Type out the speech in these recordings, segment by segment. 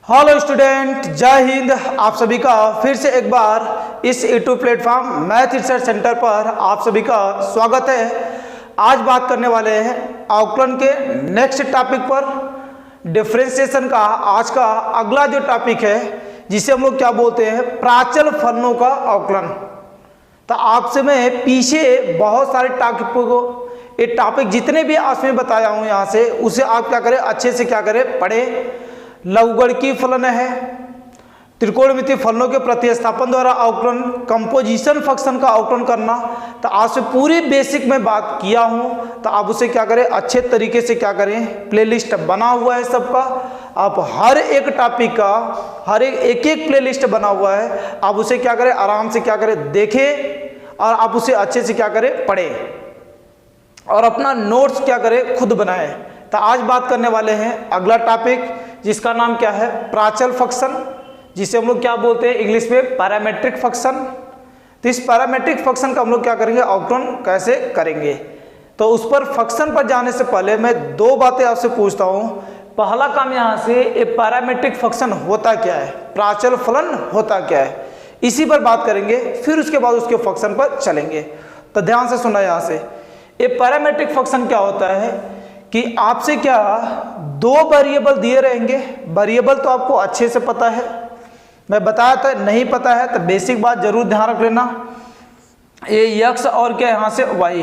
Hello student, जय हिंद। आप सभी का फिर से एक बार इस YouTube platform math research centre पर आप सभी का स्वागत है। आज बात करने वाले हैं अवकलन के नेक्स्ट टॉपिक पर, डिफरेंशिएशन का। आज का अगला जो टॉपिक है जिसे हम लोग क्या बोलते हैं, प्राचल फलनों का अवकलन। तो आपसे मैं पीछे बहुत सारे टॉपिकों को, ये टॉपिक जितने भी आज मैं बताया हूँ यहाँ से, उसे आप क्या करें, अच्छे से क्या करें, पढ़े। लघुगणकीय फलन है, त्रिकोणमितीय फलनों के प्रतिस्थापन द्वारा अवकलन, कंपोजिशन फंक्शन का अवकलन करना। तो आज से पूरी बेसिक में बात किया हूँ, तो आप उसे क्या करें, अच्छे तरीके से क्या करें, प्लेलिस्ट बना हुआ है सबका। आप हर एक टॉपिक का हर एक प्लेलिस्ट बना हुआ है, आप उसे क्या करें, आराम से क्या करें, देखें और आप उसे अच्छे से क्या करें, पढ़ें और अपना नोट्स क्या करें, खुद बनाएं। तो आज बात करने वाले हैं अगला टॉपिक जिसका नाम क्या है, प्राचल फंक्शन, जिसे हम लोग क्या बोलते हैं इंग्लिश में, पैरामेट्रिक फंक्शन। तो इस पैरामेट्रिक फंक्शन का हम लोग क्या करेंगे, अवकलन कैसे करेंगे। तो उस पर फंक्शन पर जाने से पहले मैं दो बातें आपसे पूछता हूँ। पहला काम यहाँ से, ये पैरामेट्रिक फंक्शन होता क्या है, प्राचल फलन होता क्या है, इसी पर बात करेंगे। फिर उसके बाद उसके फंक्शन पर चलेंगे। तो ध्यान से सुना, यहाँ से ये पैरामेट्रिक फंक्शन क्या होता है कि आपसे क्या दो वेरिएबल दिए रहेंगे। वेरिएबल तो आपको अच्छे से पता है, मैं बताया था। नहीं पता है तो बेसिक बात जरूर ध्यान रख लेना। ये x और क्या यहाँ से y,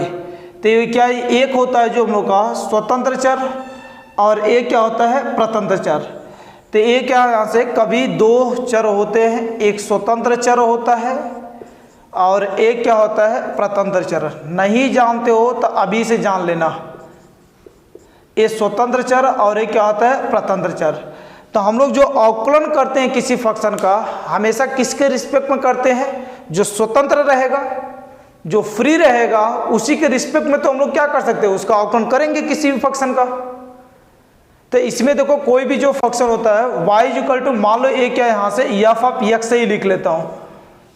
तो ये क्या, एक होता है जो हम लोग का स्वतंत्र चर और एक क्या होता है, प्रतंत्र चर। तो ये क्या, यहाँ से कभी दो चर होते हैं, एक स्वतंत्र चर होता है और एक क्या होता है, प्रतंत्र चर। नहीं जानते हो तो अभी से जान लेना, ये स्वतंत्र चर और एक क्या होता है, प्रतंत्र चर। तो हम लोग जो अवकलन करते हैं किसी फंक्शन का, हमेशा किसके रिस्पेक्ट में करते हैं, जो स्वतंत्र रहेगा, जो फ्री रहेगा, उसी के रिस्पेक्ट में तो हम लोग क्या कर सकते हैं, उसका अवकलन करेंगे किसी भी फंक्शन का। तो इसमें देखो, कोई भी जो फंक्शन होता है y मान लो एक क्या, यहाँ से f ऑफ x से ही लिख लेता हूँ।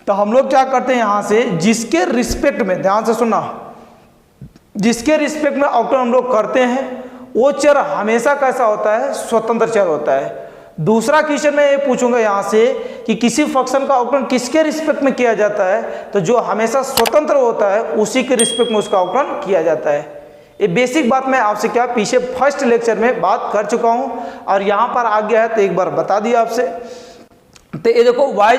तो हम लोग क्या करते हैं, यहाँ से जिसके रिस्पेक्ट में, ध्यान से सुनना, जिसके रिस्पेक्ट में अवकलन हम लोग करते हैं वो चर हमेशा कैसा होता है, स्वतंत्र चर होता है। दूसरा क्वेश्चन मैं ये पूछूंगा यहाँ से कि किसी फंक्शन का अवकलन किसके रिस्पेक्ट में किया जाता है, तो जो हमेशा स्वतंत्र होता है उसी के रिस्पेक्ट में उसका अवकलन किया जाता है। ये बेसिक बात मैं आपसे क्या पीछे फर्स्ट लेक्चर में बात कर चुका हूँ और यहाँ पर आ गया है तो एक बार बता दिया आपसे। तो ये देखो y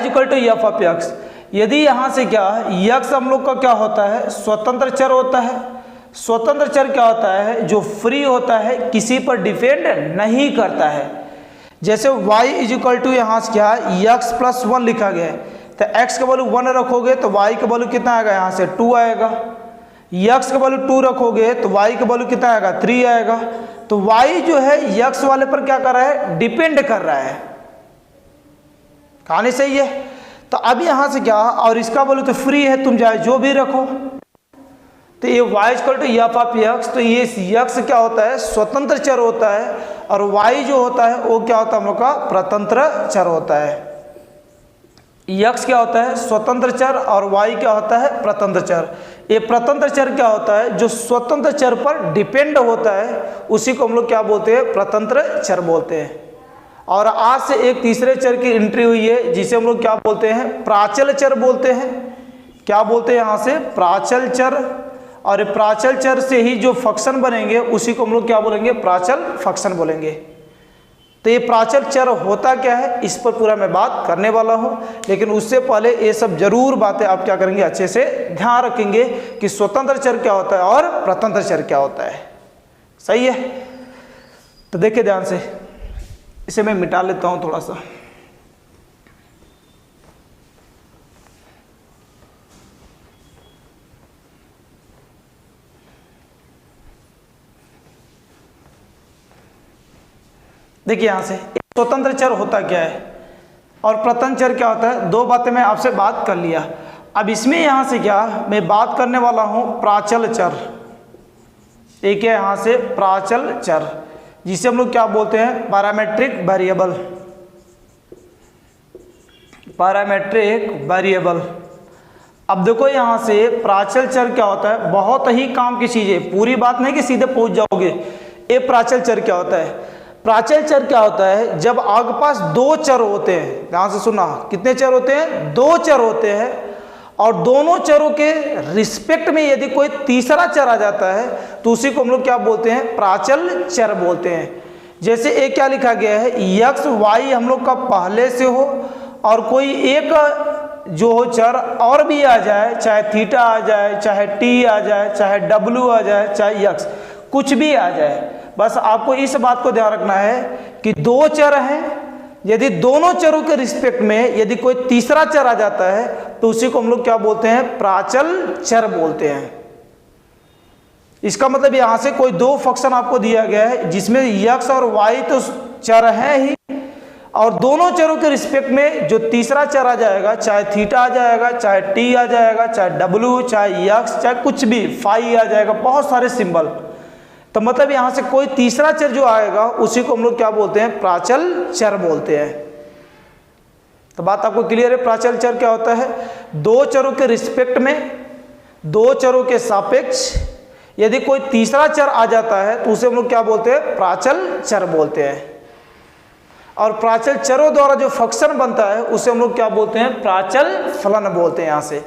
f ऑफ x, यदि यहाँ से क्या x हम लोग का क्या होता है, स्वतंत्र चर होता है। स्वतंत्र चर क्या होता है, जो फ्री होता है, किसी पर डिपेंड नहीं करता है। जैसे y यहाँ से क्या x प्लस 1 लिखा गया है, तो x का वैल्यू 1 रखोगे तो y का वैल्यू कितना आएगा, यहाँ से 2 आएगा। x का वैल्यू 2 रखोगे तो y का वैल्यू कितना आएगा, 3 आएगा। तो y जो है x वाले पर क्या कर रहा है, डिपेंड कर रहा है। कहानी सही है। तो अब यहाँ से क्या, और इसका वैल्यू तो फ्री है, तुम चाहे जो भी रखो। तो ये y f ऑफ x, तो ये x क्या होता है, स्वतंत्र चर होता है, और y जो होता है वो क्या होता है, हम लोग का प्रतंत्र चर होता है। x क्या होता है, स्वतंत्र चर, और y क्या होता है, प्रतंत्र चर। ये प्रतंत्र चर क्या होता है, जो स्वतंत्र चर पर डिपेंड होता है, उसी को हम लोग क्या बोलते हैं, प्रतंत्र चर बोलते हैं। और आज से एक तीसरे चर की एंट्री हुई है जिसे हम लोग क्या बोलते हैं, प्राचल चर बोलते हैं। क्या बोलते हैं यहाँ से, प्राचल चर। और प्राचल चर से ही जो फंक्शन बनेंगे उसी को हम लोग क्या बोलेंगे, प्राचल फंक्शन बोलेंगे। तो ये प्राचल चर होता क्या है, इस पर पूरा मैं बात करने वाला हूँ, लेकिन उससे पहले ये सब जरूर बातें आप क्या करेंगे, अच्छे से ध्यान रखेंगे कि स्वतंत्र चर क्या होता है और प्रतंत्र चर क्या होता है। सही है। तो देखिए ध्यान से, इसे मैं मिटा लेता हूँ थोड़ा सा। देखिए यहाँ से स्वतंत्र चर होता क्या है और प्रतंत्र चर क्या होता है, दो बातें मैं आपसे बात कर लिया। अब इसमें यहाँ से क्या मैं बात करने वाला हूँ, प्राचल चर। एक है यहाँ से प्राचल चर, जिसे हम लोग क्या बोलते हैं, पैरामेट्रिक वेरिएबल। Parametric variable. अब देखो यहाँ से प्राचल चर क्या होता है, बहुत ही काम की चीज़ है, पूरी बात नहीं कि सीधे पहुँच जाओगे। ये प्राचल चर क्या होता है, प्राचल चर क्या होता है, जब आपके पास दो चर होते हैं, ध्यान से सुना, कितने चर होते हैं, दो चर होते हैं, और दोनों चरों के रिस्पेक्ट में यदि कोई तीसरा चर आ जाता है तो उसी को हम लोग क्या बोलते हैं, प्राचल चर बोलते हैं। जैसे एक क्या लिखा गया है, यक्स वाई हम लोग का पहले से हो और कोई एक जो हो चर और भी आ जाए, चाहे थीटा आ जाए, चाहे टी आ जाए, चाहे डब्लू आ जाए, चाहे यक्स, कुछ भी आ जाए, बस आपको इस बात को ध्यान रखना है कि दो चर हैं, यदि दोनों चरों के रिस्पेक्ट में यदि कोई तीसरा चर आ जाता है तो उसी को हम लोग क्या बोलते हैं, प्राचल चर बोलते हैं। इसका मतलब यहां से कोई दो फंक्शन आपको दिया गया है जिसमें यक्स और वाई तो चर है ही, और दोनों चरों के रिस्पेक्ट में जो तीसरा चर आ जाएगा, चाहे थीटा आ जाएगा, चाहे टी आ जाएगा, चाहे डब्लू, चाहे यक्स, चाहे कुछ भी, फाई आ जाएगा, बहुत सारे सिंबल, तो मतलब यहां से कोई तीसरा चर जो आएगा उसी को हम लोग क्या बोलते हैं, प्राचल चर बोलते हैं। तो बात आपको क्लियर है, प्राचल चर क्या होता है, दो चरों के रिस्पेक्ट में, दो चरों के सापेक्ष यदि कोई तीसरा चर आ जाता है तो उसे हम लोग क्या बोलते हैं, प्राचल चर बोलते हैं। और प्राचल चरों द्वारा जो फंक्शन बनता है उसे हम लोग क्या बोलते हैं, प्राचल फलन बोलते हैं। यहां से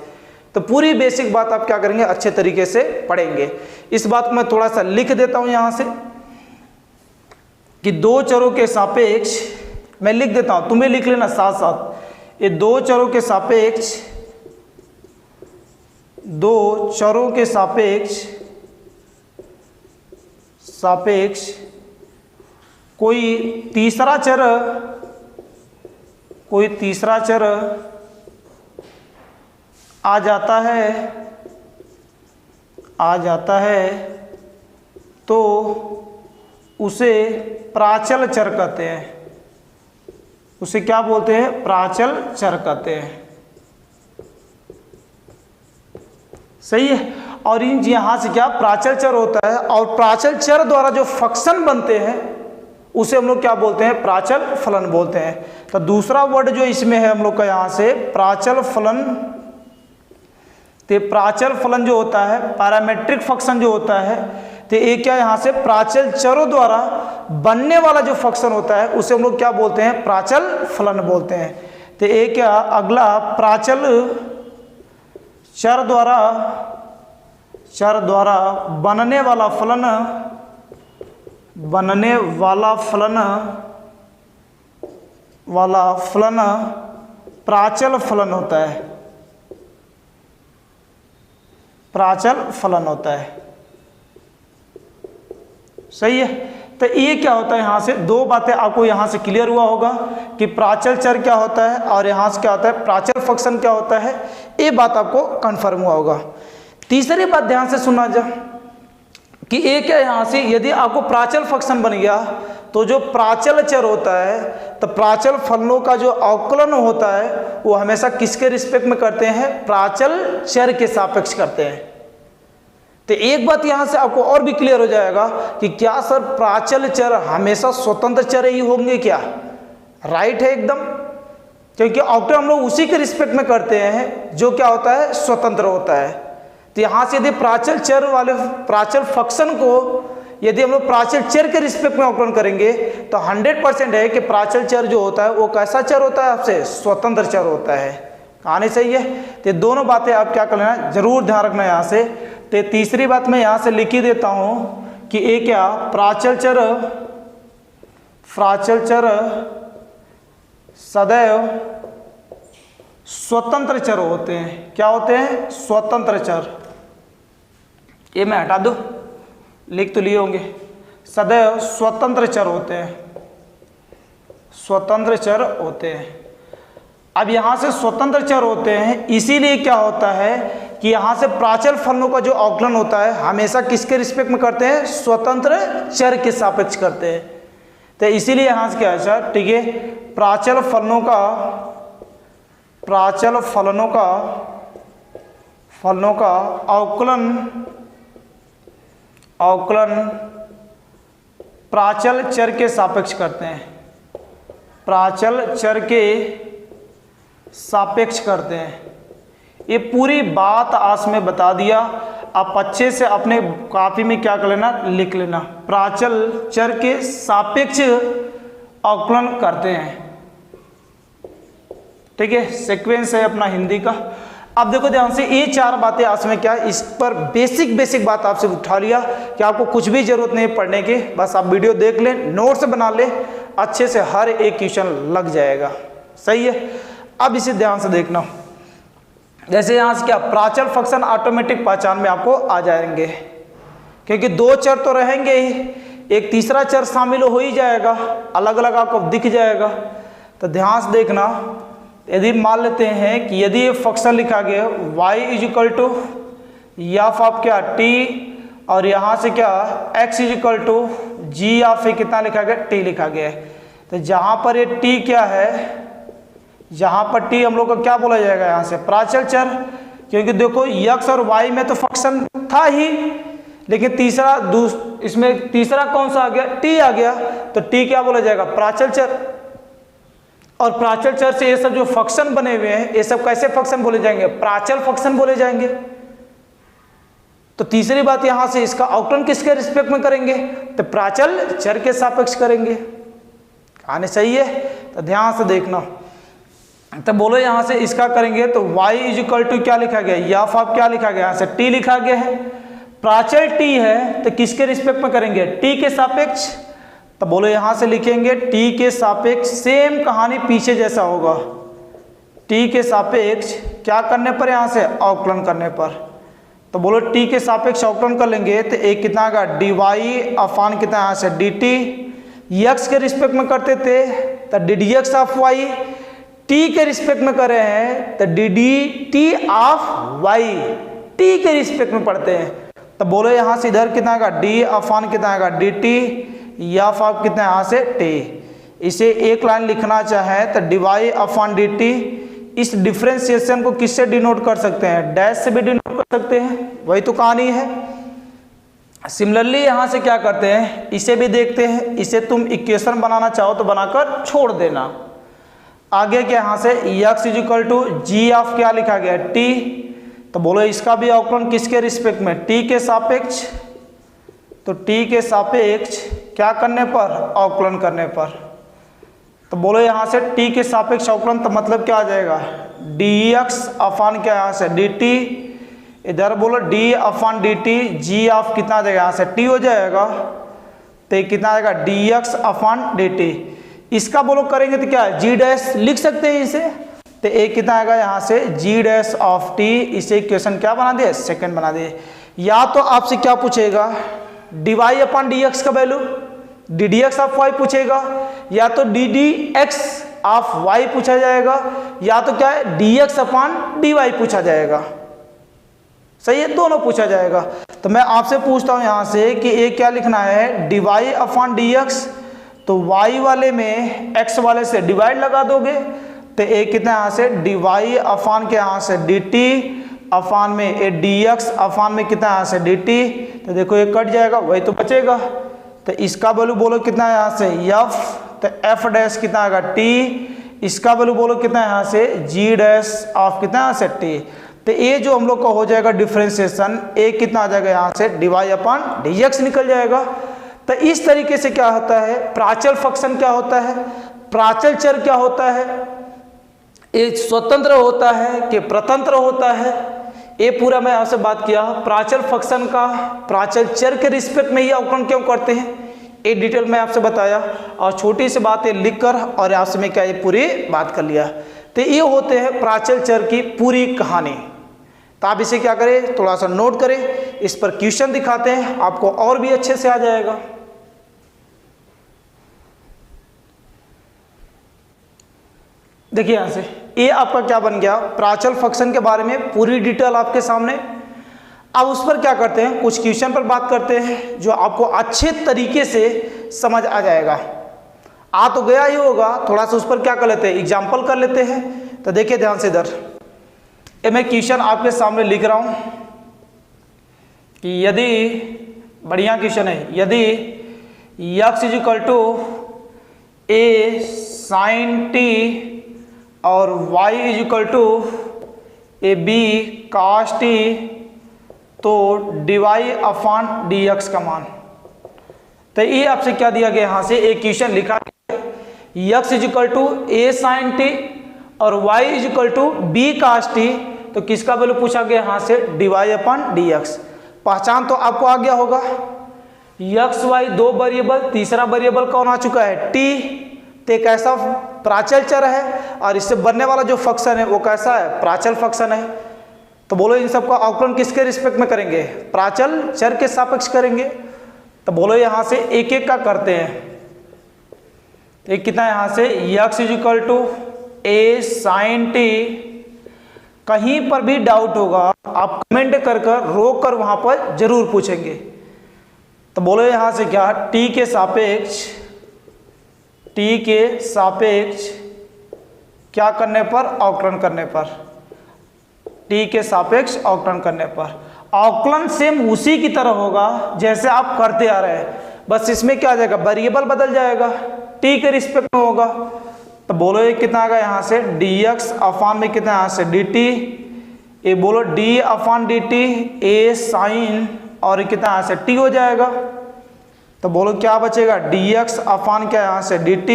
तो पूरी बेसिक बात आप क्या करेंगे, अच्छे तरीके से पढ़ेंगे। इस बात को मैं थोड़ा सा लिख देता हूं यहां से कि दो चरों के सापेक्ष, मैं लिख देता हूं, तुम्हें लिख लेना साथ साथ, ये दो चरों के सापेक्ष, दो चरों के सापेक्ष कोई तीसरा चर आ जाता है तो उसे प्राचल चर कहते हैं। उसे क्या बोलते हैं, प्राचल चर कहते हैं। सही है। और इन यहां से क्या प्राचल चर होता है, और प्राचल चर द्वारा जो फंक्शन बनते हैं उसे हम लोग क्या बोलते हैं, प्राचल फलन बोलते हैं। तो दूसरा वर्ड जो इसमें है हम लोग का यहां से प्राचल फलन, तो प्राचल फलन जो होता है, पैरामेट्रिक फंक्शन जो होता है, तो एक क्या यहां से प्राचल चरों द्वारा बनने वाला जो फंक्शन होता है उसे हम लोग क्या बोलते हैं, प्राचल फलन बोलते हैं। तो एक क्या अगला प्राचल चर द्वारा बनने वाला फलन प्राचल फलन होता है, प्राचल फलन होता है। सही है। तो ये क्या होता है, यहां से दो बातें आपको यहां से क्लियर हुआ होगा कि प्राचल चर क्या होता है और यहां से क्या होता है, प्राचल फंक्शन क्या होता है, ये बात आपको कंफर्म हुआ होगा। तीसरी बात ध्यान से सुनना जा कि एक है यहां से, यदि आपको प्राचल फंक्शन बन गया तो जो प्राचल चर होता है, तो प्राचल फलनों का जो अवकलन होता है वो हमेशा किसके रिस्पेक्ट में करते हैं, प्राचल चर के सापेक्ष करते हैं। तो एक बात यहां से आपको और भी क्लियर हो जाएगा कि क्या सर प्राचल चर हमेशा स्वतंत्र चर ही होंगे क्या? राइट है एकदम, क्योंकि अवकलन हम लोग उसी के रिस्पेक्ट में करते हैं जो क्या होता है, स्वतंत्र होता है। तो यहां से यदि प्राचल चर वाले प्राचल फंक्शन को यदि हम लोग प्राचल चर के रिस्पेक्ट में अवकलन करेंगे तो 100% है कि प्राचल चर जो होता है वो कैसा चर होता है, आपसे स्वतंत्र चर होता है। कहानी सही है। तो दोनों बातें आप क्या कर लेना, जरूर ध्यान रखना यहाँ से। तो तीसरी बात मैं यहाँ से लिख ही देता हूँ कि एक क्या प्राचल चर सदैव स्वतंत्र चर होते हैं। क्या होते हैं, स्वतंत्र चर। ये मैं हटा दूं, लिख तो लिए होंगे, सदैव स्वतंत्र चर होते हैं, स्वतंत्र चर होते हैं। अब यहां से स्वतंत्र चर होते हैं, इसीलिए क्या होता है कि यहां से प्राचल फलनों का जो अवकलन होता है हमेशा किसके रिस्पेक्ट में करते हैं, स्वतंत्र चर के सापेक्ष करते हैं। तो इसीलिए यहां से क्या है सर, ठीक है, प्राचल फलनों का अवकलन प्राचल चर के सापेक्ष करते हैं, प्राचल चर के सापेक्ष करते हैं। ये पूरी बात आज में बता दिया। आप अच्छे से अपने कॉपी में क्या कर लेना, लिख लेना। प्राचल चर के सापेक्ष अवकलन करते हैं, ठीक है, सीक्वेंस है अपना हिंदी का। अब देखो ध्यान से, ये 4 बातें आज में क्या, इस पर बेसिक बात आपसे उठा लिया कि आपको कुछ भी जरूरत नहीं है पढ़ने की, बस आप वीडियो देख लें, नोट्स बना लें, अच्छे से हर एक क्वेश्चन लग जाएगा। सही है। अब इसे ध्यान से देखना, जैसे यहाँ से क्या, प्राचल फंक्शन ऑटोमेटिक पहचान में आपको आ जाएंगे, क्योंकि 2 चर तो रहेंगे ही, एक तीसरा चर शामिल हो ही जाएगा, अलग अलग आपको दिख जाएगा। तो ध्यान से देखना, यदि मान लेते हैं कि यदि ये फंक्शन लिखा गया y is equal to f of क्या t, और यहाँ से क्या x is equal to g of कितना लिखा गया, t लिखा गया है। तो जहाँ पर ये t क्या है, जहाँ पर t हम लोग को क्या बोला जाएगा, यहाँ से प्राचल चर, क्योंकि देखो x और y में तो फंक्शन था ही, लेकिन इसमें तीसरा कौन सा आ गया, t आ गया, तो t क्या बोला जाएगा, प्राचल चर। और प्राचल चर से ये सब जो फंक्शन बने हुए हैं, ये सब कैसे फंक्शन बोले जाएंगे, प्राचल फंक्शन बोले जाएंगे। तो तीसरी बात यहां से, इसका अवकलन किसके रिस्पेक्ट में करेंगे, तो प्राचल चर के सापेक्ष करेंगे। कहानी सही है। तो ध्यान से देखना, तो बोलो यहां से इसका करेंगे तो y इजिकल टू क्या लिखा गया, एफ ऑफ क्या लिखा गया, यहां से t लिखा गया है, प्राचल t है, तो किसके रिस्पेक्ट में करेंगे, t के सापेक्ष। तो बोलो यहां से लिखेंगे t के सापेक्ष, सेम कहानी पीछे जैसा होगा, t के सापेक्ष क्या करने पर, यहां से अवकलन करने पर। तो बोलो t के सापेक्ष अवकलन कर लेंगे तो एक कितना आएगा, dy अपान कितना, यहां से dt, x के रिस्पेक्ट में करते थे तो ddx ऑफ y, t के रिस्पेक्ट में कर रहे हैं तो dt ऑफ y, t के रिस्पेक्ट में पढ़ते हैं। तो बोलो यहां से इधर कितना आएगा, d अपान कितना आएगा dt, एफ ऑफ कितना, यहाँ से t। इसे एक लाइन लिखना चाहे तो dy अपॉन dt, इस डिफरेंशिएशन को किससे डिनोट कर सकते हैं, डैश से भी डिनोट कर सकते हैं, वही तो कहानी है। सिमिलरली यहाँ से क्या करते हैं, इसे भी देखते हैं, इसे तुम इक्वेशन बनाना चाहो तो बनाकर छोड़ देना। आगे क्या, यहाँ से x is equal to g of क्या लिखा गया, t। तो बोलो इसका भी अवकलन किसके रिस्पेक्ट में, t के सापेक्ष। तो t के सापेक्ष क्या करने पर, अवकलन करने पर। तो बोलो यहाँ से t के सापेक्ष अवकलन, तो मतलब क्या आ जाएगा, dx अपान क्या, यहाँ से dt, इधर बोलो d upon dt, g of कितना आ जाएगा, यहाँ से t हो जाएगा, तो कितना आएगा, dx अपान dt। इसका बोलो करेंगे तो क्या, g डैश लिख सकते हैं इसे, तो एक कितना आएगा, यहाँ से g डैश ऑफ t, इसे इक्वेशन क्या बना दिए, सेकंड बना दिए। या तो आपसे क्या पूछेगा, dy अपॉन dx का वैल्यू, ddx ऑफ y पूछेगा, या तो ddx ऑफ y पूछा जाएगा, या तो क्या है, dx अपॉन dy पूछा जाएगा। सही है, दोनों पूछा जाएगा। तो मैं आपसे पूछता हूं यहां से कि एक क्या लिखना है, dy अपॉन dx, तो y वाले में x वाले से डिवाइड लगा दोगे, तो एक कितना यहां से dy अपॉन के, यहाँ से dt अफान में ए dx अफान में कितना, यहाँ से dt। तो देखो ये कट जाएगा, वही तो बचेगा। तो इसका वैल्यू बोलो कितना है, यहाँ से f, तो f डैश कितना आएगा t, इसका वैल्यू बोलो कितना है, यहाँ से g डैश ऑफ कितना, यहाँ से t। तो ये जो हम लोग का हो जाएगा डिफरेंशिएशन, एक कितना आ जाएगा, यहाँ से dy अपॉन dx निकल जाएगा। तो इस तरीके से क्या होता है, प्राचल फंक्शन क्या होता है, प्राचल चर क्या होता है, ये स्वतंत्र होता है कि प्रतंत्र होता है, ये पूरा मैं आपसे बात किया। प्राचल फंक्शन का प्राचल चर के रिस्पेक्ट में ही अवकलन क्यों करते हैं, ये डिटेल में आपसे बताया, और छोटी सी बात है लिखकर और आपसे मैं क्या ये पूरी बात कर लिया। तो ये होते हैं प्राचल चर की पूरी कहानी। तो आप इसे क्या करें, थोड़ा सा नोट करें, इस पर क्वेश्चन दिखाते हैं, आपको और भी अच्छे से आ जाएगा। देखिए यहां से ये आपका क्या बन गया, प्राचल फंक्शन के बारे में पूरी डिटेल आपके सामने। अब उस पर क्या करते हैं, कुछ क्वेश्चन पर बात करते हैं जो आपको अच्छे तरीके से समझ आ जाएगा। आ तो गया ही होगा, थोड़ा सा उस पर क्या कर लेते हैं, एग्जाम्पल कर लेते हैं। तो देखिए ध्यान से, इधर ये मैं क्वेश्चन आपके सामने लिख रहा हूं कि यदि, बढ़िया क्वेश्चन है, यदि x is equal to a sin t और y is equal to a b cos t तो डिवाई अपॉन डी एक्स का मान। तो ये आपसे क्या दिया गया, यहाँ से एक इक्वेशन लिखा x is equal to a sine t और y is equal to b cos t. तो किसका वैल्यू पूछा गया, यहाँ से डिवाई अपॉन डी एक्स। पहचान तो आपको आ गया होगा, एक्स वाई दो वेरिएबल, तीसरा वेरिएबल कौन आ चुका है, टी। तो एक ऐसा प्राचल चर है और इससे बनने वाला जो फंक्शन है वो कैसा है, प्राचल फंक्शन है। तो बोलो इन सबका अवकलन किसके रिस्पेक्ट में करेंगे, प्राचल चर के सापेक्ष करेंगे। तो बोलो यहाँ से एक एक का करते हैं। एक कितना है यहाँ से, x is equal to a sine t. कहीं पर भी डाउट होगा आप कमेंट कर कर रोक कर वहां पर जरूर पूछेंगे। तो बोलो यहाँ से क्या, t के सापेक्ष क्या करने पर, अवकलन करने पर, t के सापेक्ष अवकलन करने पर। अवकलन सेम उसी की तरह होगा जैसे आप करते आ रहे हैं, बस इसमें क्या आ जाएगा, वेरिएबल बदल जाएगा, t के रिस्पेक्ट में होगा। तो बोलो ये कितना आएगा यहाँ से, dx अपॉन में कितना यहाँ से dt। ये बोलो d upon dt a sine और कितना यहाँ से t हो जाएगा। तो बोलो क्या बचेगा, dx अपॉन क्या यहाँ से dt।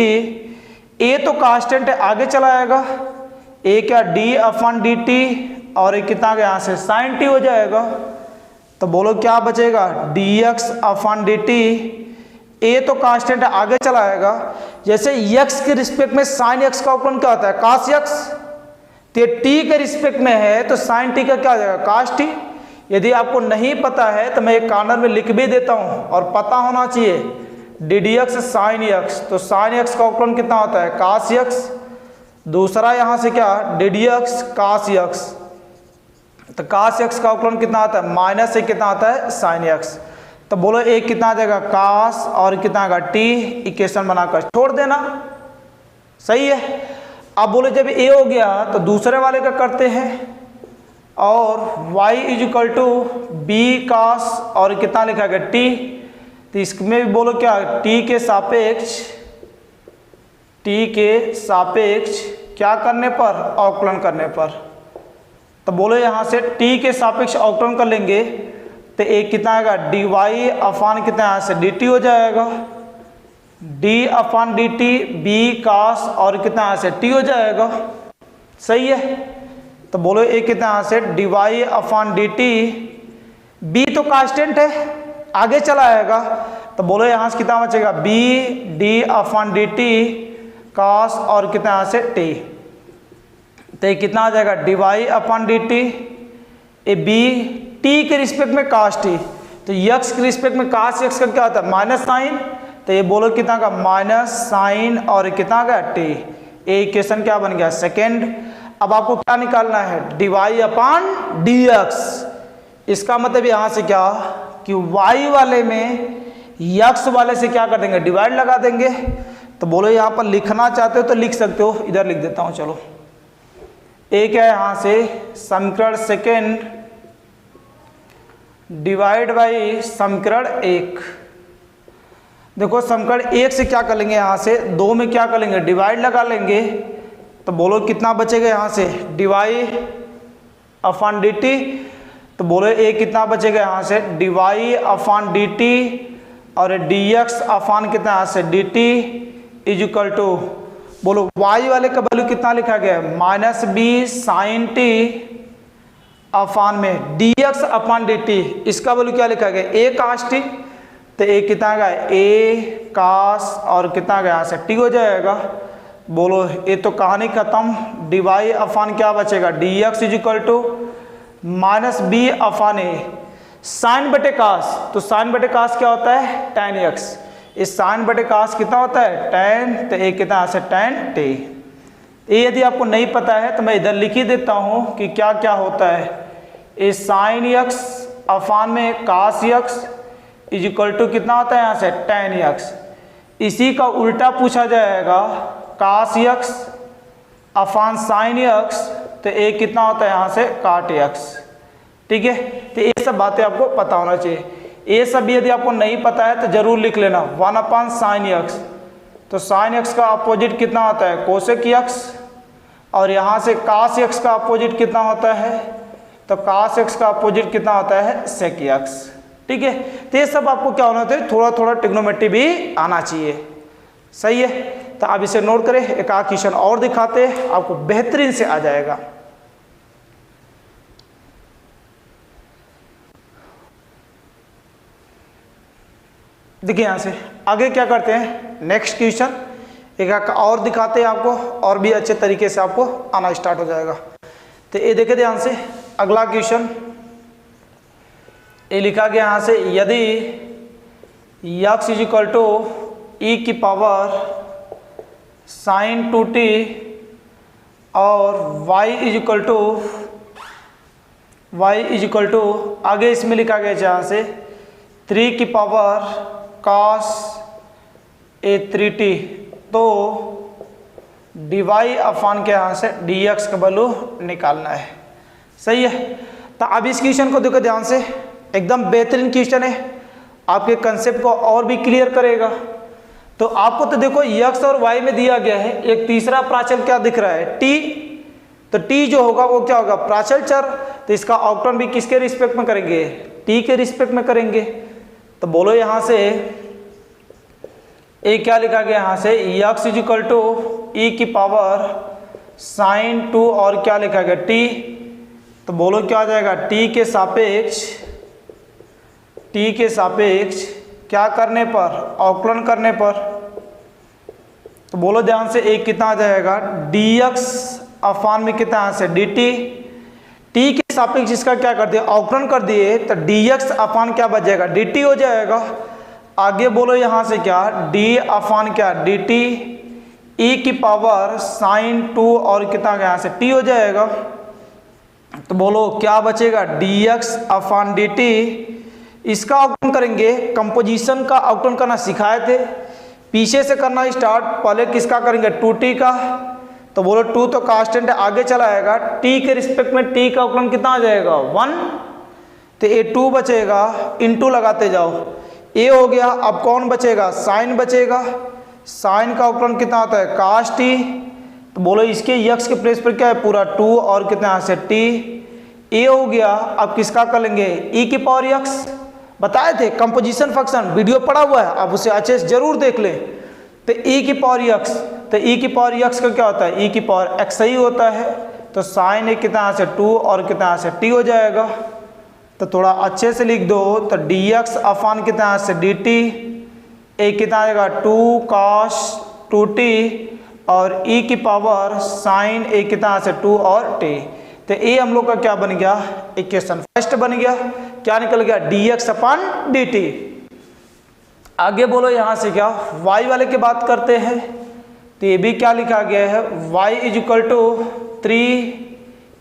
a तो कांस्टेंट है, आगे चला आएगा, a क्या d अपॉन dt और ये कितना यहाँ से साइन t हो जाएगा। तो बोलो क्या बचेगा, dx अपॉन dt। ए तो कांस्टेंट है, आगे चला आएगा। जैसे x के रिस्पेक्ट में साइन x का अवकलन क्या होता है, cos x। तो t के रिस्पेक्ट में है तो साइन t का क्या हो जाएगा, cos t। यदि आपको नहीं पता है तो मैं एक कॉर्नर में लिख भी देता हूं और पता होना चाहिए, ddx साइन x। तो साइन x का अवकलन कितना होता है, cos x। दूसरा यहाँ से क्या, ddx cos x। तो cos x का अवकलन कितना आता है, माइनस से कितना आता है, साइन x। तो बोलो एक कितना आ जाएगा, cos और कितना आएगा t। इक्वेशन बनाकर छोड़ देना, सही है। अब बोलो जब a हो गया तो दूसरे वाले का करते हैं, और y is equal to b cos और कितना लिखा गया t। तो इसमें भी बोलो क्या, t के सापेक्ष क्या करने पर, अवकलन करने पर। तो बोलो यहाँ से t के सापेक्ष अवकलन कर लेंगे तो एक कितना आएगा, dy अपॉन कितना यहाँ से dt हो जाएगा, d upon dt b cos और कितना यहाँ से t हो जाएगा, सही है। तो बोलो एक कितना यहाँ से dy अपॉन dt, b तो कांस्टेंट है, आगे चला आएगा। तो बोलो यहाँ से कितना बचेगा, b d upon dt cos और कितना यहाँ से t। तो ये कितना आ जाएगा, dy अपॉन dt, ए b t के रिस्पेक्ट में cos t। तो x के रिस्पेक्ट में cos x का क्या होता है, माइनस साइन। तो ये बोलो कितना का, माइनस साइन और कितना का t। ये इक्वेशन क्या बन गया, सेकेंड। अब आपको क्या निकालना है, dy अपॉन dx। इसका मतलब यहाँ से क्या कि y वाले में x वाले से क्या कर देंगे, डिवाइड लगा देंगे। तो बोलो यहाँ पर लिखना चाहते हो तो लिख सकते हो, इधर लिख देता हूँ। चलो एक है यहाँ से समीकरण सेकेंड डिवाइड बाई समीकरण एक। देखो समीकरण एक से क्या कर लेंगे, यहाँ से दो में क्या कर लेंगे, डिवाइड लगा लेंगे। तो बोलो कितना बचेगा यहाँ से, डिवाई अपॉन डी टी। तो बोलो एक कितना बचेगा यहाँ से, डिवाई अपॉन डी टी और डी एक्स अपॉन कितना यहाँ से d t is equal to, बोलो y वाले का वैल्यू कितना लिखा गया है, minus b sine t upon में d x upon d t. इसका वैल्यू क्या लिखा गया, ए कास टी। तो ए कितना गया, ए कास और कितना गया यहाँ से टी हो जाएगा। बोलो ये तो कहानी खत्म। डिवाई अपॉन क्या बचेगा, d x is equal to minus b upon a sine बटे कास। तो साइन बटे कास क्या होता है, tan एक्स। इस साइन बटे कास कितना होता है, tan। तो एक कितना से tan टी। ये यदि आपको नहीं पता है तो मैं इधर लिख ही देता हूँ कि क्या क्या होता है। इस साइन एक्स अपॉन में कास एक्स इज इक्वल टू कितना होता है यहाँ से tan एक्स। इसी का उल्टा पूछा जाएगा, कास एक्स अपॉन साइन एक्स। तो एक कितना होता है यहाँ से काट एक्स। ठीक है, तो ये सब बातें आपको पता होना चाहिए। ये सब यदि आपको नहीं पता है तो जरूर लिख लेना, 1 अपॉन साइन एक्स। तो साइन एक्स का अपोजिट कितना होता है, कोसेक एक्स। और यहाँ से कास एक्स का अपोजिट कितना होता है, तो cos x का अपोजिट कितना होता है sec x। ठीक है, तो ये सब आपको क्या होना चाहिए, थोड़ा थोड़ा ट्रिग्नोमेट्री भी आना चाहिए। सही है, तो आप इसे नोट करें, एक आध क्वेश्चन और दिखाते हैं, आपको बेहतरीन से आ जाएगा। देखिए यहाँ से आगे क्या करते हैं, नेक्स्ट क्वेश्चन एक और दिखाते हैं आपको, और भी अच्छे तरीके से आपको आना स्टार्ट हो जाएगा। तो ये देखे ध्यान से, अगला क्वेश्चन ये लिखा गया यहाँ से, यदि x इज इक्वल टू ई की पावर साइन 2t और y इज इक्वल टू आगे इसमें लिखा गया यहाँ से 3 की पावर cos a 3t, तो dy अपान के यहाँ से dx का वैल्यू निकालना है। सही है, तो अब इस क्वेश्चन को देखो ध्यान से, एकदम बेहतरीन क्वेश्चन है, आपके कंसेप्ट को और भी क्लियर करेगा। तो आपको तो देखो x और y में दिया गया है, एक तीसरा प्राचल क्या दिख रहा है t, तो t जो होगा वो क्या होगा प्राचल चर, तो इसका आउटपुट भी किसके रिस्पेक्ट में करेंगे, t के रिस्पेक्ट में करेंगे। तो बोलो यहाँ से ए क्या लिखा गया यहाँ से, x इज इक्वल टू ई की पावर साइन 2 और क्या लिखा गया t, तो बोलो क्या आ जाएगा t के सापेक्ष क्या करने पर, अवकलन करने पर, तो बोलो ध्यान से एक कितना आ जाएगा dx अपान में कितना यहाँ से dt, t के सापेक्ष इसका क्या कर दिया अवकलन कर दिए, तो dx अपान क्या बच जाएगा dt हो जाएगा। आगे बोलो यहाँ से क्या d अपान क्या dt e की पावर साइन 2 और कितना यहाँ से t हो जाएगा। तो बोलो क्या बचेगा dx अपान dt, इसका अवकलन करेंगे, कंपोजिशन का अवकलन करना सिखाए थे, पीछे से करना स्टार्ट, पहले किसका करेंगे 2t का, तो बोलो 2 तो कांस्टेंट है आगे चला आएगा, t के रिस्पेक्ट में t का अवकलन कितना आ जाएगा 1, तो ये 2 बचेगा, इनटू लगाते जाओ, ये हो गया। अब कौन बचेगा साइन बचेगा, साइन का अवकलन कितना होता है cos t, तो बोलो इसके x के प्लेस पर क्या है पूरा 2 और कितना यहाँ से t, ये हो गया। अब किसका कर लेंगे e की पावर x, बताए थे कंपोजिशन फंक्शन, वीडियो पड़ा हुआ है, आप उसे अच्छे से जरूर देख लें। तो e की पावर x, तो e की पावर x का क्या होता है e की पावर x ही होता है, तो साइन एक कितना यहाँ से 2 और कितना यहाँ से t हो जाएगा। तो थोड़ा अच्छे से लिख दो, तो dx अपान कितना यहाँ से dt, एक कितना आएगा 2 cos 2t और e की पावर साइन एक कितना यहाँ से 2 और t, तो ये हम लोग का क्या बन गया इक्वेशन फर्स्ट बन गया, क्या निकल गया dx अपान dt। आगे बोलो यहाँ से क्या y वाले की बात करते हैं, तो ये भी क्या लिखा गया है y इज इक्वल टू 3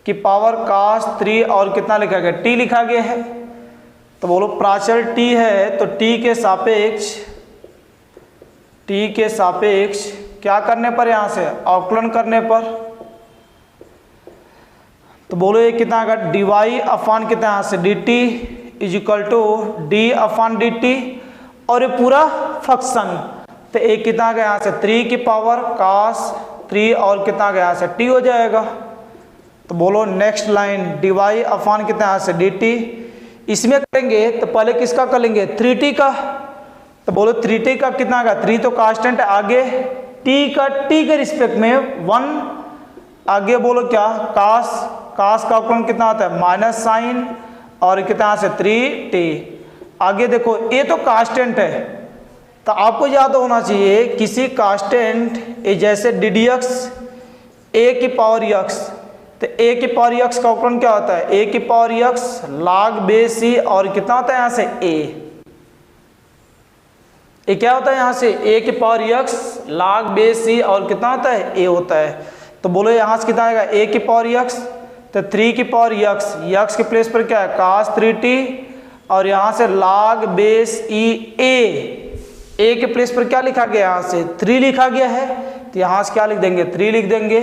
की पावर cos 3 और कितना लिखा गया t लिखा गया है। तो बोलो प्राचल t है, तो t के सापेक्ष क्या करने पर यहाँ से अवकलन करने पर, तो बोलो ये कितना आएगा dy अपान कितना यहाँ से dt is equal to d upon dt, और ये पूरा फंक्शन, तो एक कितना गया यहाँ से 3 की पावर cos 3 और कितना गया यहाँ से t हो जाएगा। तो बोलो नेक्स्ट लाइन dy अपान कितना यहाँ से dt, इसमें करेंगे तो पहले किसका कर लेंगे 3t का, तो बोलो 3t का कितना आएगा 3 तो कांस्टेंट, आगे t के रिस्पेक्ट में 1, आगे बोलो क्या cos का अवकलन कितना होता है माइनस साइन और कितना यहाँ से 3t। आगे देखो ये तो कांस्टेंट है, तो आपको याद होना चाहिए किसी कांस्टेंट जैसे ddx a की पावर x, तो a की पावर x का अवकलन क्या होता है a की power x log base c और कितना होता है यहाँ से a, ये क्या होता है यहाँ से a की power x log base c और कितना होता है a होता है। तो बोलो यहाँ से कितना आएगा a की पावर x, तो 3 की पावर x के प्लेस पर क्या है cos 3t और यहाँ से log बेस a के प्लेस पर क्या लिखा गया यहाँ से 3 लिखा गया है, तो यहाँ से क्या लिख देंगे 3 लिख देंगे,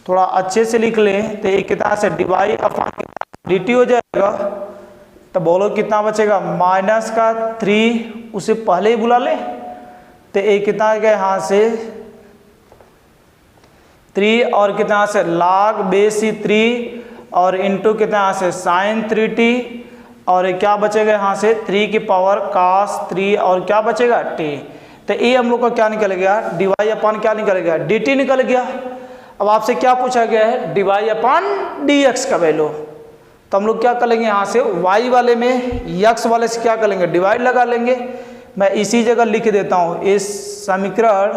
थोड़ा अच्छे से लिख लें, तो एक कितना से dy अपान dt हो जाएगा। तो बोलो कितना बचेगा माइनस का 3, उसे पहले ही बुला ले, तो एक कितना आ गया यहाँ से 3 और कितना से log बेस 3 और इंटू कितना यहाँ से साइन 3t और क्या बचेगा यहाँ से 3 की पावर cos 3 और क्या बचेगा t। तो ये हम लोग का क्या निकल गया, डिवाई अपान क्या निकल गया, dt निकल गया। अब आपसे क्या पूछा गया है, डिवाई अपान dx का वैल्यू। तो हम लोग क्या कर लेंगे, यहाँ से y वाले में x वाले से क्या कर लेंगे, डिवाइड लगा लेंगे। मैं इसी जगह लिख देता हूँ, इस समीकरण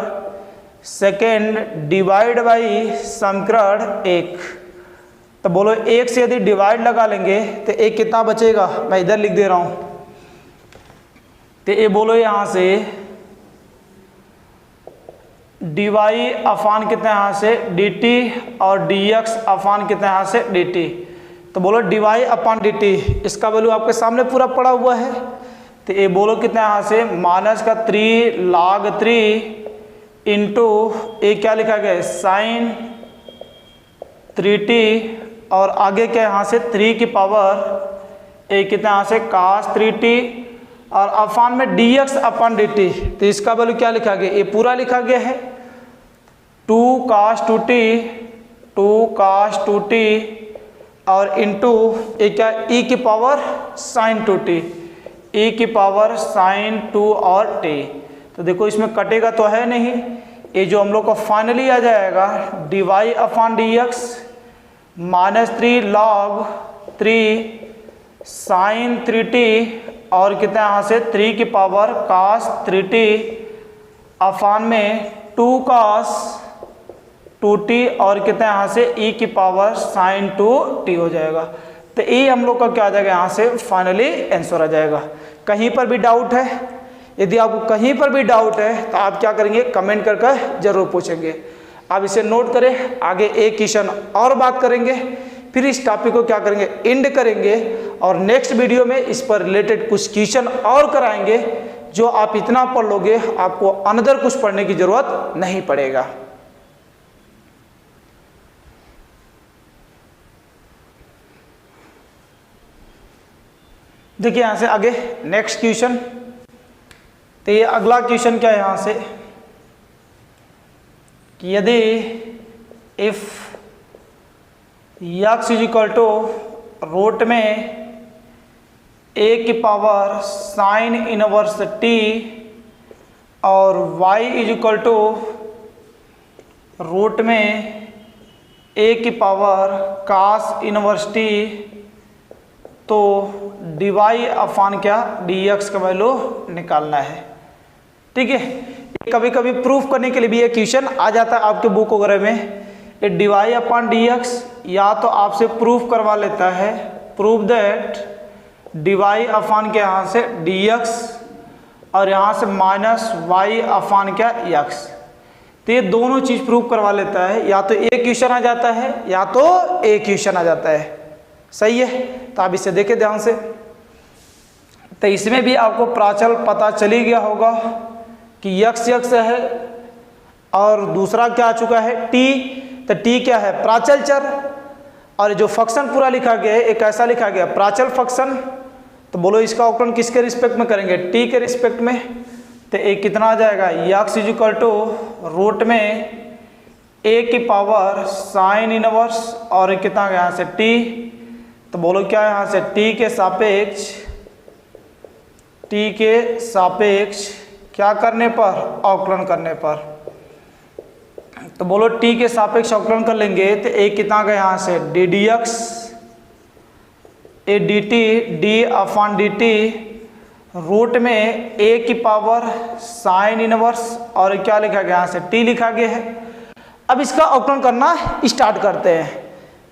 सेकेंड डिवाइड बाई समीकरण 1। तो बोलो 1 से यदि डिवाइड लगा लेंगे तो 1 कितना बचेगा, मैं इधर लिख दे रहा हूँ। तो ये बोलो यहाँ से डिवाई अफान कितना यहाँ से dt और dx अफान कितना यहाँ से dt। तो बोलो डिवाई अपान dt, इसका वैल्यू आपके सामने पूरा पड़ा हुआ है। तो ये बोलो कितना यहाँ से माइनस का 3 log 3 इंटू ये क्या लिखा गया है साइन 3t और आगे क्या यहाँ से 3 की पावर ये कितना यहाँ से cos 3t और अफान में dx अपान dt। तो इसका वैल्यू क्या लिखा गया, ये पूरा लिखा गया है 2 cos 2t और इंटू ये क्या e की पावर साइन 2t, e की पावर साइन 2 और t। तो देखो इसमें कटेगा तो है नहीं, ये जो हम लोग को फाइनली आ जाएगा d y upon dx minus 3 log 3 sine 3t और कितना यहाँ से 3 की पावर cos 3t अफान में 2 cos 2t और कितना यहाँ से e की पावर साइन 2t हो जाएगा। तो ये हम लोग का क्या आ जाएगा, यहाँ से फाइनली आंसर आ जाएगा। कहीं पर भी डाउट है, यदि आपको कहीं पर भी डाउट है तो आप क्या करेंगे, कमेंट करके जरूर पूछेंगे। आप इसे नोट करें, आगे एक क्वेश्चन और बात करेंगे, फिर इस टॉपिक को क्या करेंगे, एंड करेंगे और नेक्स्ट वीडियो में इस पर रिलेटेड कुछ क्वेश्चन और कराएंगे। जो आप इतना पढ़ लोगे आपको अनदर कुछ पढ़ने की जरूरत नहीं पड़ेगा। देखिए यहाँ से आगे नेक्स्ट क्वेश्चन। तो ये अगला क्वेश्चन क्या है यहाँ से कि यदि if x is equal to root में a की पावर साइन इनवर्स t और y is equal to root में a की पावर cos इनवर्स t, तो डिवाई अफान क्या dx का वैल्यू निकालना है। ठीक है, कभी कभी प्रूफ करने के लिए भी ये क्वेश्चन आ जाता है आपके बुक वगैरह में। ये डिवाई अपान dx या तो आपसे प्रूफ करवा लेता है, प्रूफ दैट डिवाई अफान के यहाँ से dx और यहाँ से माइनस y अफान क्या x। तो ये दोनों चीज़ प्रूफ करवा लेता है, या तो एक क्वेश्चन आ जाता है या तो एक क्वेश्चन आ जाता है। सही है, तो आप इसे देखें ध्यान से। तो इसमें भी आपको प्राचल पता चली गया होगा कि x है और दूसरा क्या आ चुका है t। तो t क्या है, प्राचल चर, और जो फंक्शन पूरा लिखा गया है एक ऐसा लिखा गया प्राचल फंक्शन। तो बोलो इसका अवकलन किसके रिस्पेक्ट में करेंगे, t के रिस्पेक्ट में। तो एक कितना आ जाएगा, x is equal to root में a की पावर साइन इनवर्स और कितना यहाँ से t। तो बोलो क्या यहाँ से t के सापेक्ष क्या करने पर, अवकलन करने पर। तो बोलो t के सापेक्ष अवकलन कर लेंगे तो एक कितना का यहाँ से d dx a dt d upon dt root में a की पावर साइन इनवर्स और क्या लिखा गया यहाँ से t लिखा गया है। अब इसका अवकलन करना स्टार्ट करते हैं।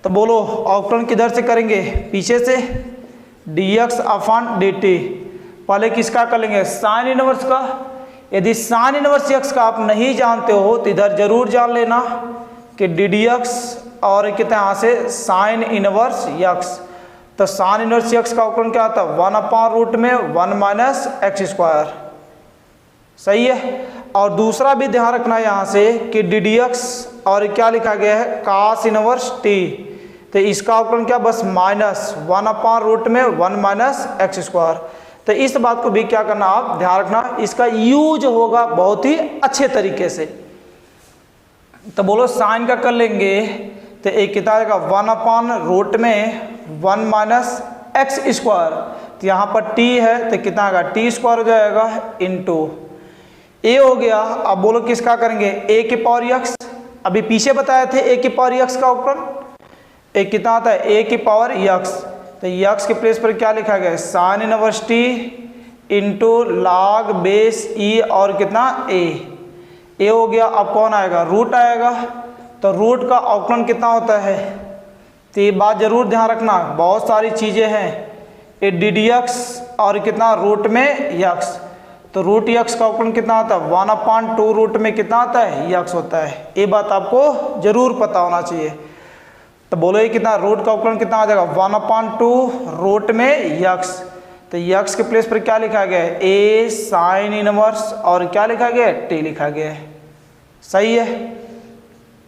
तो बोलो अवकलन किधर से करेंगे, पीछे से dx अफान dt। पहले किसका कर लेंगे, साइन इनवर्स का। यदि साइन इनवर्स x का आप नहीं जानते हो तो इधर जरूर जान लेना कि डी dx और कितना यहाँ से साइन इनवर्स x। तो साइन इनवर्स x का अवकलन क्या आता है, 1 अपान रूट में 1 माइनस एक्स स्क्वायर। सही है, और दूसरा भी ध्यान रखना है यहाँ से कि डी dx और क्या लिखा गया है cos इनवर्स t। तो इसका अवकलन क्या, बस माइनस 1 अपान रूट में 1 माइनस एक्स स्क्वायर। तो इस बात को भी क्या करना, आप ध्यान रखना, इसका यूज होगा बहुत ही अच्छे तरीके से। तो बोलो साइन का कर लेंगे तो एक कितना आएगा 1/रूट में 1 माइनस एक्स स्क्वायर। तो यहाँ पर t है तो कितना आएगा t स्क्वायर हो जाएगा इंटू a हो गया। अब बोलो किसका करेंगे a की पावर x। अभी पीछे बताए थे a की पावर x का अवकलन। एक कितना आता है a की पावर x। तो x के प्लेस पर क्या लिखा गया है sign inverse t into log base e और कितना a हो गया। अब कौन आएगा रूट आएगा। तो रूट का अवकलन कितना होता है। तो ये बात जरूर ध्यान रखना, बहुत सारी चीज़ें हैं ए डी डी एक्स और कितना रूट में यक्स। तो रूट यक्स का अवकलन कितना आता है 1/2 रूट में कितना आता है यक्स होता है। ये बात आपको जरूर पता होना चाहिए। तो बोलो ये कितना रूट का अवकलन कितना आ जाएगा 1/2 रूट में यक्स। तो यक्स के प्लेस पर क्या लिखा गया है ए साइन इनवर्स और क्या लिखा गया है टी लिखा गया है। सही है,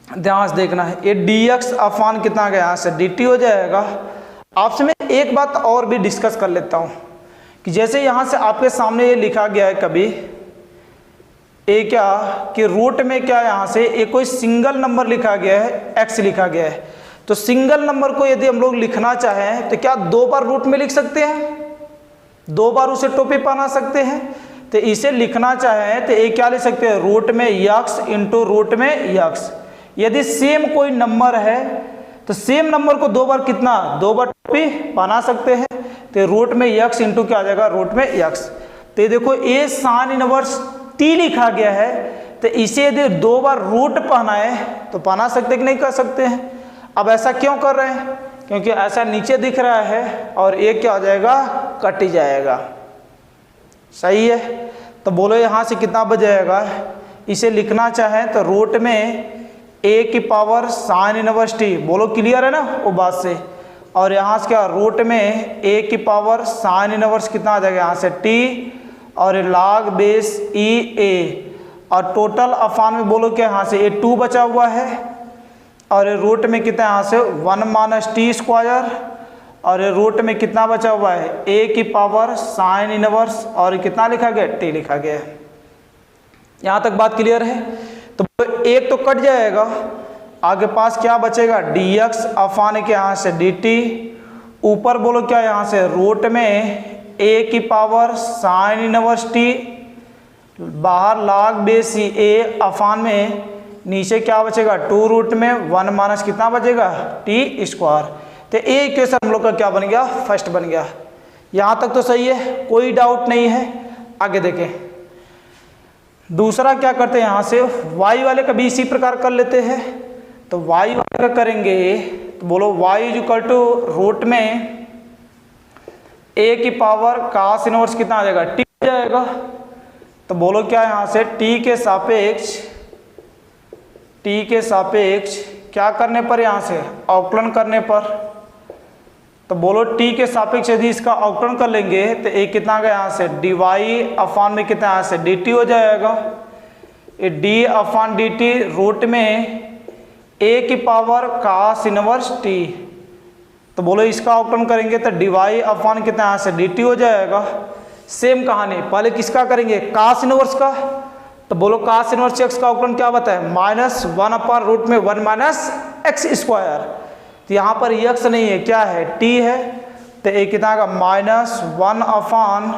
ध्यान से देखना है। ये dx अपान कितना गया यहाँ से dt हो जाएगा। आपसे मैं एक बात और भी डिस्कस कर लेता हूँ कि जैसे यहाँ से आपके सामने ये लिखा गया है कभी ए क्या कि रूट में क्या यहाँ से एक कोई सिंगल नंबर लिखा गया है x लिखा गया है। तो सिंगल नंबर को यदि हम लोग लिखना चाहें तो क्या 2 बार रूट में लिख सकते हैं, 2 बार उसे टोपी बना सकते हैं। तो इसे लिखना चाहें तो ये क्या लिख सकते हैं रूट में यक्स इंटू रूट में यक्स। यदि सेम कोई नंबर है तो सेम नंबर को 2 बार कितना 2 बार टोपी बना सकते हैं। तो रूट में यक्स इंटू क्या आ जाएगा रूट में यक्स। तो ये देखो ए साइन इनवर्स टी लिखा गया है तो इसे यदि 2 बार रूट पहनाए तो पहना सकते कि नहीं कर सकते हैं। अब ऐसा क्यों कर रहे हैं क्योंकि ऐसा नीचे दिख रहा है और एक क्या हो जाएगा कट ही जाएगा। सही है, तो बोलो यहाँ से कितना बच जाएगा। इसे लिखना चाहें तो रूट में ए की पावर साइन इनवर्स टी, बोलो क्लियर है ना वो बात से। और यहाँ से क्या रूट में ए की पावर साइन इनवर्स कितना आ जाएगा यहाँ से टी और लॉग बेस ई ए और टोटल अफान में बोलो क्या यहाँ से ए 2 बचा हुआ है और रूट में कितना यहाँ से 1 माइनस टी स्क्वायर और रूट में कितना बचा हुआ है ए की पावर साइन इनवर्स और कितना लिखा गया टी लिखा गया है। यहाँ तक बात क्लियर है। तो एक तो कट जाएगा, आगे पास क्या बचेगा dx अफान के यहाँ से dt ऊपर बोलो क्या यहाँ से रूट में a की पावर साइन इनवर्स t बाहर लॉग बेस a अफान में नीचे क्या बचेगा 2 रूट में 1 माइनस कितना बचेगा t स्क्वायर। तो ए इक्वेशन हम लोग का क्या बन गया फर्स्ट बन गया। यहाँ तक तो सही है, कोई डाउट नहीं है। आगे देखें दूसरा क्या करते हैं यहाँ से y वाले का भी इसी प्रकार कर लेते हैं। तो y वाले का करेंगे तो बोलो y is equal to root में a की पावर cos इनवर्स कितना आ जाएगा t हो जाएगा। तो बोलो क्या यहाँ से t के सापेक्ष क्या करने पर यहाँ से अवकलन करने पर। तो बोलो t के सापेक्ष यदि इसका अवकलन कर लेंगे तो एक कितना आ गया यहाँ से dy अफान में कितना यहाँ से dt हो जाएगा। ये d अफान dt रूट में a की पावर cos इनवर्स t। तो बोलो इसका अवकलन करेंगे तो dy अफान कितना यहाँ से dt हो जाएगा। सेम कहानी पहले किसका करेंगे cos इनवर्स का। तो बोलो cos इनवर्स x का अवकलन क्या बताए -1/रूट में 1 माइनस एक्स स्क्वायर। तो यहाँ पर यक्स नहीं है क्या है t है। तो एक कितना का -1 अफान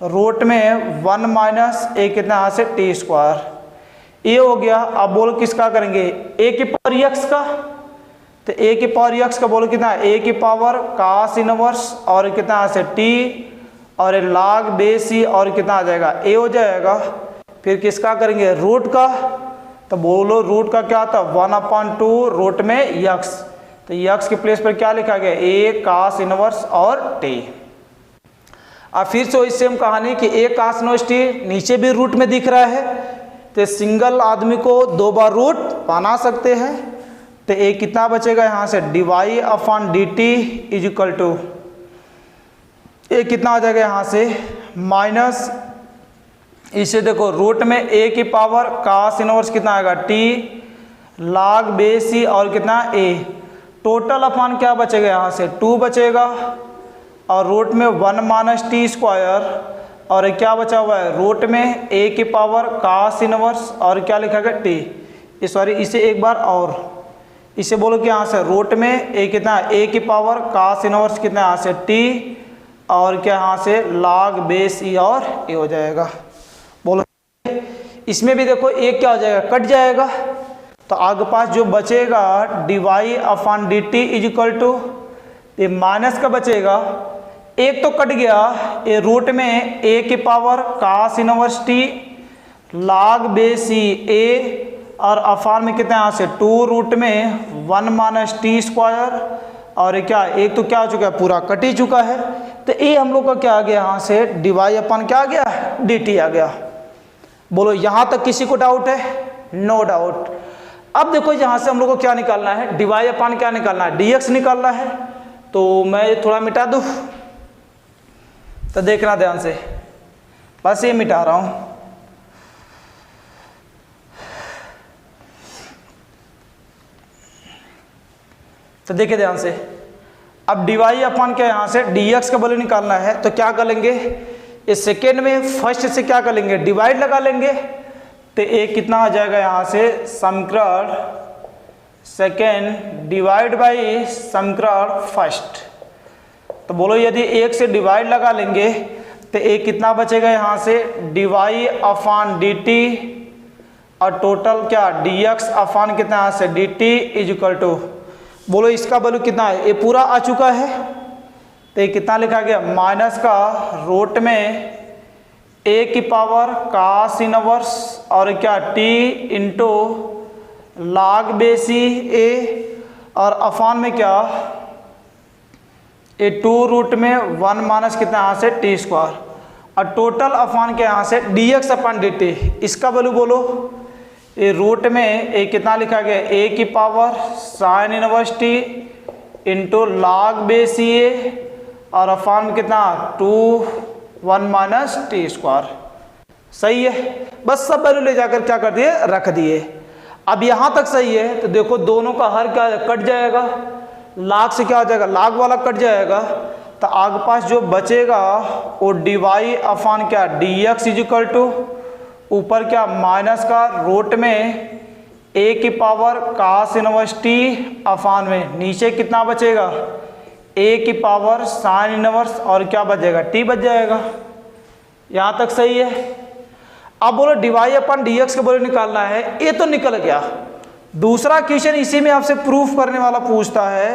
रूट में 1 माइनस एक कितना यहाँ से टी स्क्वायर। ये हो गया। अब बोलो किसका करेंगे a की पावर यक्स का। तो a की पावर यक्स का बोलो कितना a की पावर cos इनवर्स और कितना यहाँ से t और log बेस ई और कितना आ जाएगा a हो जाएगा। फिर किसका करेंगे रूट का। तो बोलो रूट का क्या था 1/2 रूट में यक्स। तो यक्स के प्लेस पर क्या लिखा गया a cos इनवर्स और t। अब फिर से वही सेम कहानी कि a cos इनवर्स t नीचे भी रूट में दिख रहा है तो सिंगल आदमी को 2 बार रूट बना सकते हैं। तो a कितना बचेगा यहाँ से dy upon dt is equal to a कितना आ जाएगा यहाँ से माइनस इसे देखो रूट में a की पावर cos इनवर्स कितना आएगा t log बेस ई और कितना a। टोटल अपान क्या बचेगा यहाँ से 2 बचेगा और रूट में 1 माइनस टी स्क्वायर और क्या बचा हुआ है रूट में a की पावर cos इनवर्स और क्या लिखा गया t। सॉरी इसे एक बार और इसे बोलो कि यहाँ से रूट में ए कितना, ए की पावर cos इनवर्स कितना यहाँ से t, और क्या यहाँ से log बेस e और a हो जाएगा। बोलो इसमें भी देखो एक क्या हो जाएगा, कट जाएगा, तो आगे पास जो बचेगा dy upon dt is equal to, ये माइनस का बचेगा, एक तो कट गया, ये रूट में a की power cos inverse t log base e a, और अफान में कितना यहाँ से 2 रूट में 1 माइनस टी स्क्वायर, और ये क्या, एक तो क्या हो चुका है, पूरा कट ही चुका है, तो ये हम लोग का क्या आ गया यहाँ से डिवाई अपन क्या आ गया, dt आ गया। बोलो यहाँ तक किसी को डाउट है? No doubt. अब देखो यहाँ से हम लोग को क्या निकालना है, डिवाई अपन क्या निकालना है, dx निकालना है। तो मैं थोड़ा मिटा दूँ, तो देखना ध्यान से, बस ये मिटा रहा हूँ। तो देखिए ध्यान से, अब डिवाई अपन क्या यहाँ से dx का वैल्यू निकालना है, तो क्या कर लेंगे, इस सेकेंड में फर्स्ट से क्या कर लेंगे, डिवाइड लगा लेंगे, तो एक कितना आ जाएगा यहाँ से समीकरण सेकेंड डिवाइड बाई समीकरण फर्स्ट। तो बोलो यदि एक से डिवाइड लगा लेंगे तो एक कितना बचेगा यहाँ से डिवाई अपॉन dt, और टोटल क्या dx अपॉन कितना यहाँ से dt इज इक्वल टू, बोलो इसका वैल्यू कितना है, ये पूरा आ चुका है, तो ये कितना लिखा गया, माइनस का रूट में a की पावर cos इनवर्स और क्या t into log base a, और अफान में क्या ये 2 रूट में 1 माइनस कितना यहाँ से टी स्क्वायर, और टोटल अफान के यहाँ से dx अपॉन dt, इसका वैल्यू बोलो, ये रूट में ए कितना लिखा गया, a की power sine inverse t into log base a, और अफान में कितना 2 1 माइनस टी स्क्वायर। सही है, बस सब वैल्यू ले जाकर क्या कर दिए, रख दिए। अब यहाँ तक सही है, तो देखो दोनों का हर क्या कट जाएगा, log से क्या हो जाएगा, log वाला कट जाएगा, तो आगे पास जो बचेगा वो डिवाई अपॉन क्या dx इज इक्वल टू, ऊपर क्या माइनस का रूट में a की power cos inverse t upon में, नीचे कितना बचेगा a की पावर साइन इनवर्स, और क्या बचेगा t बच जाएगा। यहाँ तक सही है। अब बोलो डिवाई अपन dx का वैल्यू निकालना है, ये तो निकल गया। दूसरा क्वेश्चन इसी में आपसे प्रूफ करने वाला पूछता है,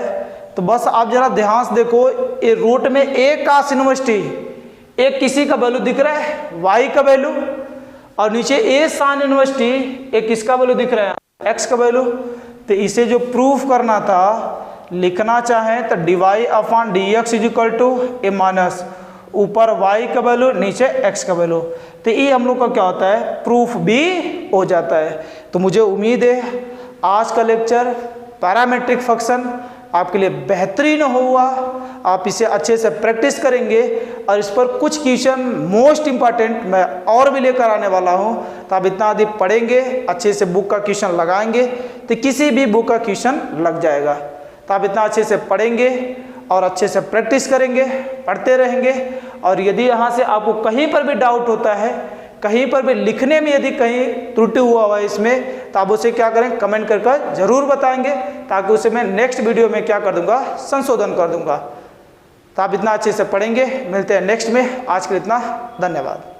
तो बस आप जरा ध्यान से देखो, ये रूट में a cos इनवर्स t, एक किसी का वैल्यू दिख रहा है y का वैल्यू, और नीचे a साइन इनवर्स t, एक किसका वैल्यू दिख रहा है, x का वैल्यू। तो इसे जो प्रूफ करना था, लिखना चाहें तो d y upon dx is equal to a minus ऊपर y का वैल्यू नीचे x का वैल्यू, तो ये हम लोग का क्या होता है, प्रूफ भी हो जाता है। तो मुझे उम्मीद है आज का लेक्चर पैरामेट्रिक फंक्शन आपके लिए बेहतरीन हुआ, आप इसे अच्छे से प्रैक्टिस करेंगे, और इस पर कुछ क्वेश्चन मोस्ट इम्पॉर्टेंट मैं और भी लेकर आने वाला हूं, तो आप इतना अधिक पढ़ेंगे, अच्छे से बुक का क्वेश्चन लगाएंगे तो किसी भी बुक का क्वेश्चन लग जाएगा। तो आप इतना अच्छे से पढ़ेंगे और अच्छे से प्रैक्टिस करेंगे, पढ़ते रहेंगे, और यदि यहाँ से आपको कहीं पर भी डाउट होता है, कहीं पर भी लिखने में यदि कहीं त्रुटि हुआ है इसमें, तो आप उसे क्या करें, कमेंट करके जरूर बताएंगे, ताकि उसे मैं नेक्स्ट वीडियो में क्या कर दूंगा, संशोधन कर दूंगा। तो आप इतना अच्छे से पढ़ेंगे, मिलते हैं नेक्स्ट में। आज के लिए इतना, धन्यवाद।